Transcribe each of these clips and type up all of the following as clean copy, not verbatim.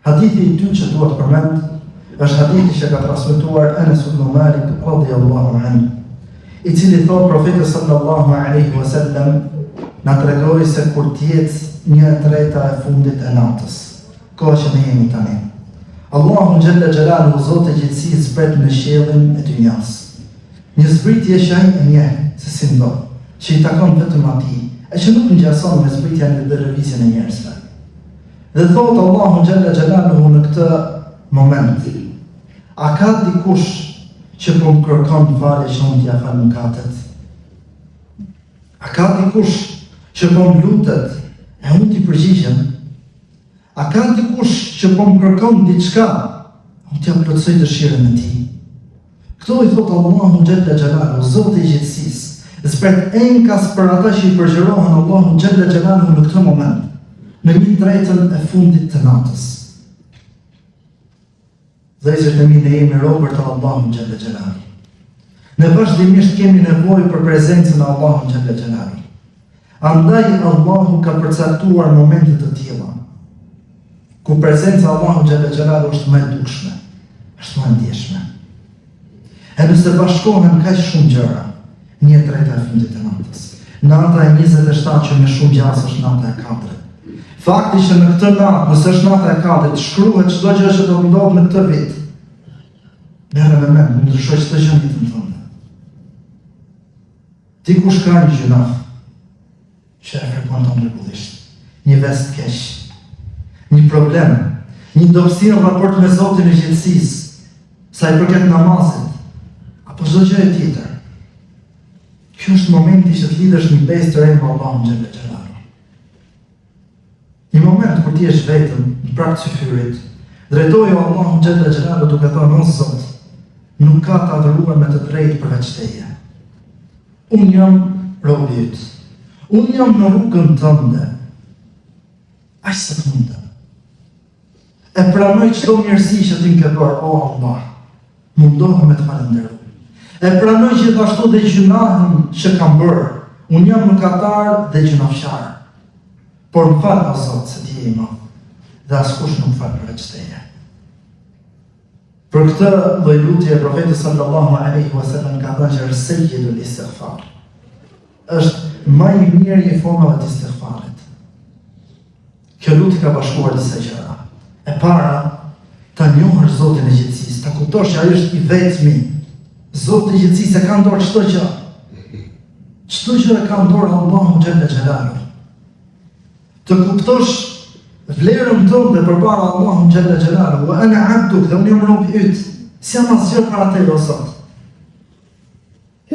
Hadithi I dytë që duhet përmend është hadithi që ka transmetuar Anas ibn Malik radhiyallahu anhu, I cili thot profeti sallallahu alaihi wasallam na tregoi se kur t'jetë 1/3 e fundit e natës, kohë që ne jemi tani, Allahu xhalla xhelaluhu Zoti I gjithësisë zbret në qiellin e dynjas. Një zbritje që ai e njeh se si ndodh, që I takon vetëm atij, e që nuk ngjason me zbritjen e lëvizjen e njerëzve. Dhe thot Allahu xhalla xhelaluhu në këtë moment, a ka dikush që po më kërkon falje që unë t'ja fal mëkatet? A ka dikush që po më lutet e unë t'i përgjigjem? A ka dikush që po më kërkon diçka, unë t'ja plotësoj dëshirën e tij? Këto I thot Allahu xhalla xhelaluhu, Zoti I gjithësisë, zbret enkas për ata që I përgjërohen Allahu xhalla xhelaluhu në këtë moment, në 1/3 e fundit të natës. Vëllezërit e mi, ne jemi robër të Allahut xhalla xhelaluhu. Ne vazhdimisht kemi nevojë për prezencën e Allahut xhalla xhelaluhu. Andaj Allahu ka përcaktuar momente të tilla ku prezenca e Allahut xhalla xhelaluhu është më e dukshme, është më e ndjeshme. E nëse bashkohen kaq shumë gjëra, 1/3 e fundit të natës, nata e 27 që me shumë gjas është nata e 4. Fakti që në këtë natë, nëse është nata e 4, shkruhet çdo gjë që do të ndodhë në këtë vit. Merre me mend, ndryshoj çdo gjë në jetën tënde. Ti kush ka një gjunaf që e frekuenton rregullisht, një vest keq, një problem, një dobësi në raport me Zotin e gjithësisë, sa I përket namazit, apo çdo gjë tjetër. Ky është momenti që të lidhesh një besë të re me Allahun xhalla xhelaluhu. Një moment kur ti je vetëm në prag të fyrit, drejtoje Allahun xhalla xhelaluhu duke thënë: O Zot, nuk ka të adhuruar me të drejtë përveç Teje. Unë jam robi yt. Unë jam në rrugën tënde. Aq sa të mundem. E pranoj çdo mirësi që ti më ke bërë, o Allah. Mundohem me të falenderoj. E pranoj gjithashtu dhe gjunahën që kam bërë. Unë jam mëkatar dhe gjunafqar. Por më fal o Zot, se ti je I madh, dhe askush nuk fal përveç Teje. Për këtë lloj lutje profeti sallallahu alaihi wasallam ka thënë që sayyidul istighfar është më I miri I formave të istighfarit. Kjo lutje ka bashkuar disa gjëra. E para, ta njohësh Zotin e gjithësisë, ta kuptosh që ai është I vetmi. Zoti I gjithësisë e ka në dorë çdo gjë. Çdo gjë e ka në dorë Allahu xhalla xhelaluhu. Të kuptosh vlerën tënde përpara Allahut xhalla xhelaluhu, wa ana abduk, dhe unë jam robi yt. Si jam asgjë para Teje o Zot.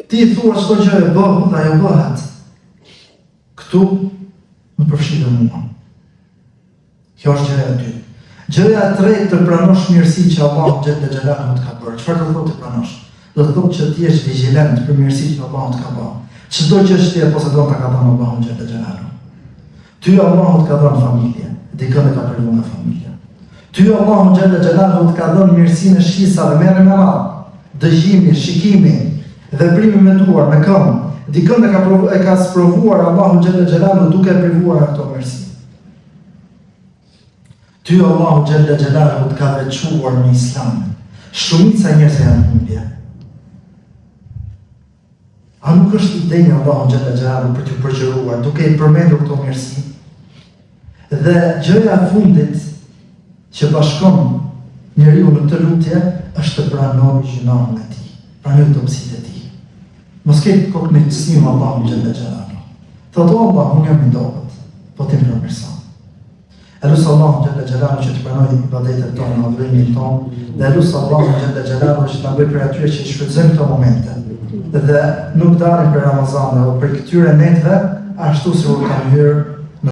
Ti thua çdo gjë e bëhet dhe ajo bëhet. Këtu më përfshirë mua. Kjo është gjëja e dytë. Gjëja e tretë, të pranosh mirësinë që Allahu xhalla xhelaluhu të ka bërë. Çfarë do thotë të pranosh? Do të thotë që ti je vigjilent për mirësinë që Allahu të ka bërë. Çdo gjë që ti e posedon ta ka dhënë Allahu xhalla xhelaluhu. Ty Allahu të ka dhënë familje, dikën e ka privuar nga familja. Ty Allahu xhalla xhelaluhu të ka dhënë mirësinë e shqisave, merre me radhë, dëgjimi, shikimi, veprimi me duar, me këmbë. Dikën e ka sprovuar Allahu xhalla xhelaluhu duke privuar ato mirësi. Ty Allahu xhalla xhelaluhu të ka veçuar në Islam. Shumica e njerëzve janë humbje. A nuk është ideja Allahu xhalla xhelaluhu për t'ju përgjëruar duke I përmendur këto mirësi? Dhe gjëja e fundit që bashkon njeriu në këtë lutje është të pranojë gjunahun e tij, pranojë dobësitë e tij. Mos ke kokë në sim Allahu xhalla xhelaluhu. Thotë Allah, unë jam I dobët, po ti më përmirëson. Elusë Allahu xhalla xhelaluhu që të pranojë ibadetet tona, adhurimin ton, dhe elusë Allahu xhalla xhelaluhu që ta bëj për atyre që I shfrytëzojnë këto momente dhe nuk dalin për Ramazan dhe për këtyre netëve ashtu si u kanë hyrë